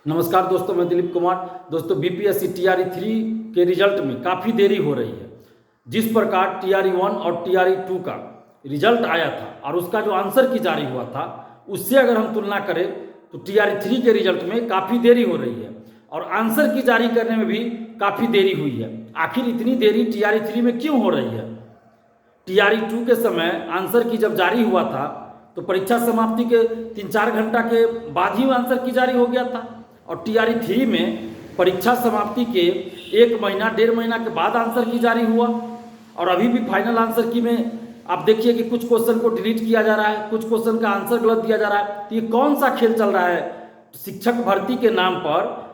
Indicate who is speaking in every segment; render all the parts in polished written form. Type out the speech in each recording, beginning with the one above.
Speaker 1: नमस्कार दोस्तों, मैं दिलीप कुमार। दोस्तों, बीपीएससी टीआरई 3 के रिजल्ट में काफ़ी देरी हो रही है। जिस प्रकार टीआरई 1 और टीआरई 2 का रिजल्ट आया था और उसका जो आंसर की जारी हुआ था, उससे अगर हम तुलना करें तो टीआरई 3 के रिजल्ट में काफ़ी देरी हो रही है और आंसर की जारी करने में भी काफ़ी देरी हुई है। आखिर इतनी देरी टीआरई 3 में क्यों हो रही है? टीआरई 2 के समय आंसर की जब जारी हुआ था तो परीक्षा समाप्ति के 3-4 घंटा के बाद ही आंसर की जारी हो गया था और टीआरई 3 में परीक्षा समाप्ति के 1 महीना 1.5 महीना के बाद आंसर की जारी हुआ और अभी भी फाइनल आंसर की में आप देखिए कि कुछ क्वेश्चन को डिलीट किया जा रहा है, कुछ क्वेश्चन का आंसर गलत दिया जा रहा है। तो ये कौन सा खेल चल रहा है? शिक्षक भर्ती के नाम पर,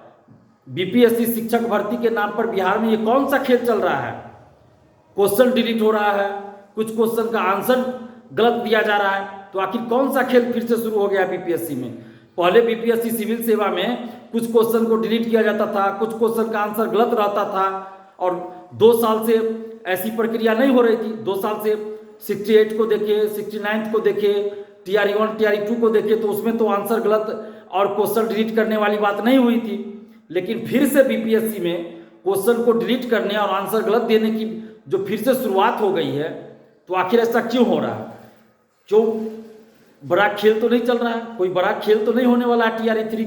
Speaker 1: बीपीएससी शिक्षक भर्ती के नाम पर बिहार में ये कौन सा खेल चल रहा है? क्वेश्चन डिलीट हो रहा है, कुछ क्वेश्चन का आंसर गलत दिया जा रहा है। तो आखिर कौन सा खेल फिर से शुरू हो गया बीपीएससी में? पहले बीपीएससी सिविल सेवा में कुछ क्वेश्चन को डिलीट किया जाता था, कुछ क्वेश्चन का आंसर गलत रहता था और 2 साल से ऐसी प्रक्रिया नहीं हो रही थी। 2 साल से 68 को देखे, 69 को देखे, टीआरई 1 टीआरई 2 को देखे तो उसमें तो आंसर गलत और क्वेश्चन डिलीट करने वाली बात नहीं हुई थी। लेकिन फिर से बीपीएससी में क्वेश्चन को डिलीट करने और आंसर गलत देने की जो फिर से शुरुआत हो गई है, तो आखिर ऐसा क्यों हो रहा है? क्यों? बड़ा खेल तो नहीं चल रहा है, कोई बड़ा खेल तो नहीं होने वाला है टीआरई 3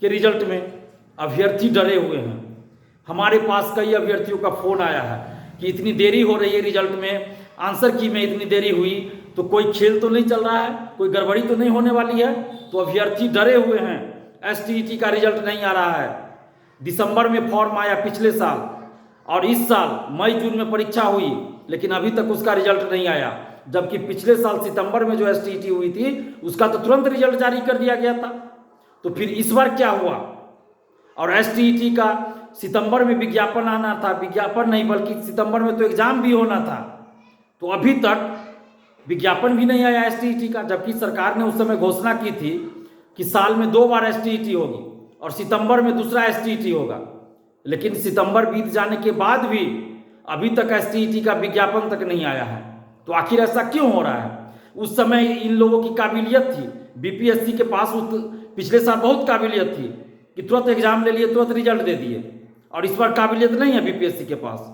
Speaker 1: के रिजल्ट में। अभ्यर्थी डरे हुए हैं। हमारे पास कई अभ्यर्थियों का फोन आया है कि इतनी देरी हो रही है रिजल्ट में, आंसर की में इतनी देरी हुई तो कोई खेल तो नहीं चल रहा है, कोई गड़बड़ी तो नहीं होने वाली है। तो अभ्यर्थी डरे हुए हैं। एसटीईटी का रिजल्ट नहीं आ रहा है। दिसंबर में फॉर्म आया पिछले साल और इस साल मई जून में परीक्षा हुई, लेकिन अभी तक उसका रिजल्ट नहीं आया। जबकि पिछले साल सितंबर में जो एसटीईटी हुई थी उसका तो तुरंत रिजल्ट जारी कर दिया गया था। तो फिर इस बार क्या हुआ? और एसटीईटी का सितंबर में विज्ञापन आना था, विज्ञापन नहीं बल्कि सितंबर में तो एग्जाम भी होना था, तो अभी तक विज्ञापन भी नहीं आया एसटीईटी का। जबकि सरकार ने उस समय घोषणा की थी कि साल में 2 बार एसटीईटी होगी और सितंबर में दूसरा एसटीईटी होगा। लेकिन सितंबर बीत जाने के बाद भी अभी तक एसटीईटी का विज्ञापन तक नहीं आया है। तो आखिर ऐसा क्यों हो रहा है? उस समय इन लोगों की काबिलियत थी, बीपीएससी के पास पिछले साल बहुत काबिलियत थी कि तुरंत एग्जाम ले लिए, तुरंत रिजल्ट दे दिए, और इस बार काबिलियत नहीं है बीपीएससी के पास।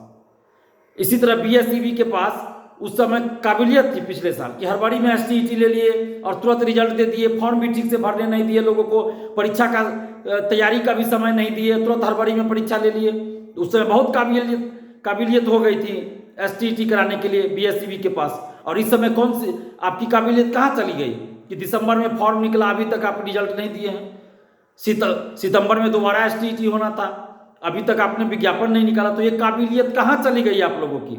Speaker 1: इसी तरह बीएसईबी के पास उस समय काबिलियत थी पिछले साल कि हड़बड़ी में एसटीईटी ले लिए और तुरंत रिजल्ट दे दिए, फॉर्म भी ठीक से भरने नहीं दिए लोगों को, परीक्षा का तैयारी का भी समय नहीं दिए, तुरंत हड़बड़ी में परीक्षा ले लिए। उस समय बहुत काबिलियत हो गई थी एसटीईटी कराने के लिए बीएसईबी के पास। और इस समय कौन सी आपकी काबिलियत कहाँ चली गई कि दिसंबर में फॉर्म निकला, अभी तक आप रिजल्ट नहीं दिए हैं। सितंबर में दोबारा एसटीईटी होना था, अभी तक आपने विज्ञापन नहीं निकाला। तो ये काबिलियत कहाँ चली गई आप लोगों की?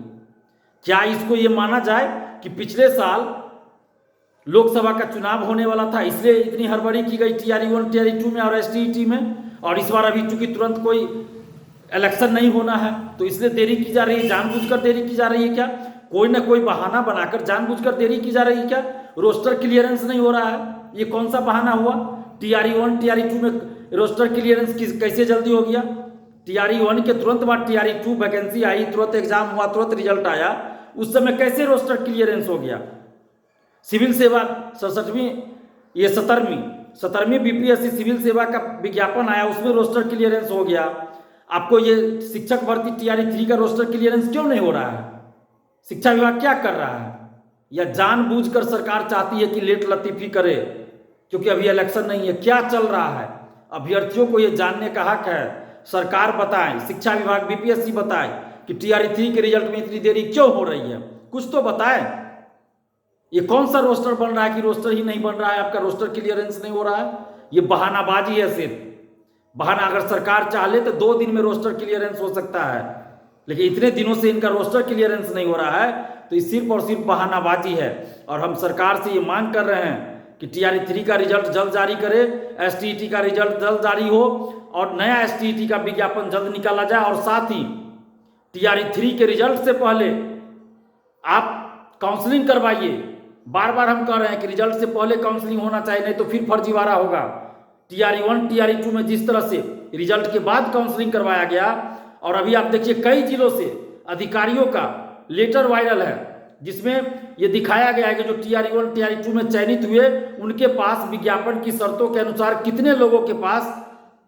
Speaker 1: क्या इसको ये माना जाए कि पिछले साल लोकसभा का चुनाव होने वाला था, इसलिए इतनी हड़बड़ी की गई टीआरई 1 टीआरई 2 में और एसटीईटी में, और इस बार अभी चूंकि तुरंत कोई इलेक्शन नहीं होना है तो इसलिए देरी की जा रही है? जानबूझकर देरी की जा रही है क्या? कोई ना कोई बहाना बनाकर जानबूझकर देरी की जा रही है क्या? रोस्टर क्लियरेंस नहीं हो रहा है, ये कौन सा बहाना हुआ? टीआरई 1 टीआरई 2 में रोस्टर क्लियरेंस कैसे जल्दी हो गया? टीआरई 1 के तुरंत बाद टीआरई 2 वैकेंसी आई, तुरंत एग्जाम हुआ, तुरंत रिजल्ट आया, उस समय कैसे रोस्टर क्लियरेंस हो गया? सिविल सेवा 17वीं बीपीएससी सिविल सेवा का विज्ञापन आया, उसमें रोस्टर क्लियरेंस हो गया। आपको ये शिक्षक भर्ती टीआरई 3 का रोस्टर क्लियरेंस क्यों नहीं हो रहा है? शिक्षा विभाग क्या कर रहा है? या जानबूझकर सरकार चाहती है कि लेट लतीफी करे क्योंकि अभी इलेक्शन नहीं है? क्या चल रहा है? अभ्यर्थियों को ये जानने का हक है। सरकार बताए, शिक्षा विभाग बीपीएससी बताए कि टीआरई 3 के रिजल्ट में इतनी देरी क्यों हो रही है? कुछ तो बताए। ये कौन सा रोस्टर बन रहा है कि रोस्टर ही नहीं बन रहा है, आपका रोस्टर क्लियरेंस नहीं हो रहा है? ये बहानाबाजी है सिर्फ बहाना। अगर सरकार चाह ले तो 2 दिन में रोस्टर क्लियरेंस हो सकता है, लेकिन इतने दिनों से इनका रोस्टर क्लियरेंस नहीं हो रहा है, तो ये सिर्फ और सिर्फ बहानाबाजी है। और हम सरकार से ये मांग कर रहे हैं कि टीआरई 3 का रिजल्ट जल्द जारी करे, एसटीईटी का रिजल्ट जल्द जारी हो और नया एसटीईटी का विज्ञापन जल्द निकाला जाए। और साथ ही टीआरई 3 के रिजल्ट से पहले आप काउंसलिंग करवाइए। बार बार हम कह रहे हैं कि रिजल्ट से पहले काउंसलिंग होना चाहिए, नहीं तो फिर फर्जीवाड़ा होगा। टीआरई 1 टीआरई 2 में जिस तरह से रिजल्ट के बाद काउंसलिंग करवाया गया, और अभी आप देखिए कई जिलों से अधिकारियों का लेटर वायरल है जिसमें ये दिखाया गया है कि जो टीआरई 1 टीआरई 2 में चयनित हुए उनके पास विज्ञापन की शर्तों के अनुसार कितने लोगों के पास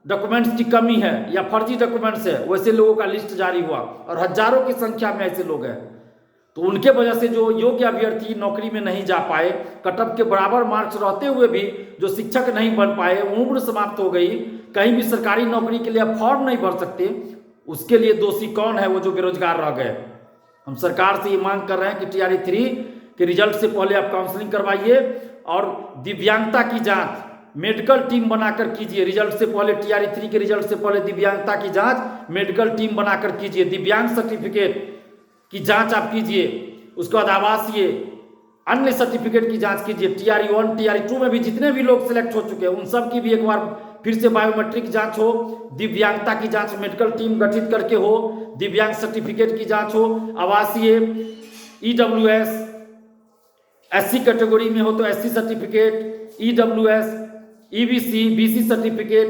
Speaker 1: डॉक्यूमेंट्स की कमी है या फर्जी डॉक्यूमेंट्स है, वैसे लोगों का लिस्ट जारी हुआ और हजारों की संख्या में ऐसे लोग हैं। तो उनके वजह से जो योग्य अभ्यर्थी नौकरी में नहीं जा पाए, कट ऑफ के बराबर मार्क्स रहते हुए भी जो शिक्षक नहीं बन पाए, उम्र समाप्त हो गई, कहीं भी सरकारी नौकरी के लिए फॉर्म नहीं भर सकते, उसके लिए दोषी कौन है? वो जो बेरोजगार रह गए। हम सरकार से ये मांग कर रहे हैं कि टीआरई 3 के रिजल्ट से पहले आप काउंसलिंग करवाइए और दिव्यांगता की जांच मेडिकल टीम बनाकर कीजिए। रिजल्ट से पहले, टीआरई 3 के रिजल्ट से पहले दिव्यांगता की जांच मेडिकल टीम बनाकर कीजिए। दिव्यांग सर्टिफिकेट की जांच आप कीजिए, उसके बाद आवासीय अन्य सर्टिफिकेट की जांच कीजिए। टीआरई 1 टीआरई 2 में भी जितने भी लोग सिलेक्ट हो चुके हैं उन सब की भी एक बार फिर से बायोमेट्रिक जांच हो, दिव्यांगता की जांच मेडिकल टीम गठित करके हो, दिव्यांग सर्टिफिकेट की जांच हो, आवासीय, ईडब्ल्यूएस, एससी कैटेगरी में हो तो SC certificate, EWS, EBC, BC certificate,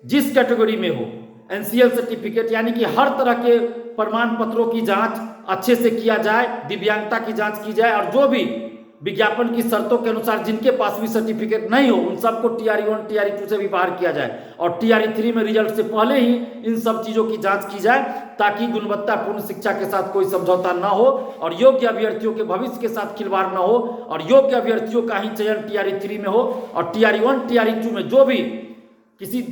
Speaker 1: जिस कैटेगरी में हो, एनसीएल सर्टिफिकेट, यानी कि हर तरह के प्रमाण पत्रों की जांच अच्छे से किया जाए, दिव्यांगता की जांच की जाए और जो भी विज्ञापन की शर्तों के अनुसार जिनके पास भी सर्टिफिकेट नहीं हो उन सबको टीआरई 1 टीआरई 2 से भी बाहर किया जाए और टीआरई 3 में रिजल्ट से पहले ही इन सब चीजों की जांच की जाए ताकि गुणवत्तापूर्ण शिक्षा के साथ कोई समझौता न हो और योग्य अभ्यर्थियों के भविष्य के साथ खिलवाड़ न हो और योग्य अभ्यर्थियों का ही चयन टीआरई 3 में हो और टीआरई 1 टीआरई 2 में जो भी किसी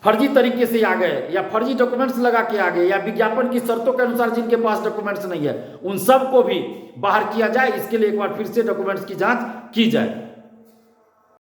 Speaker 1: फर्जी तरीके से आ गए या फर्जी डॉक्यूमेंट्स लगा के आ गए या विज्ञापन की शर्तों के अनुसार जिनके पास डॉक्यूमेंट्स नहीं है उन सब को भी बाहर किया जाए। इसके लिए एक बार फिर से डॉक्यूमेंट्स की जांच की जाए।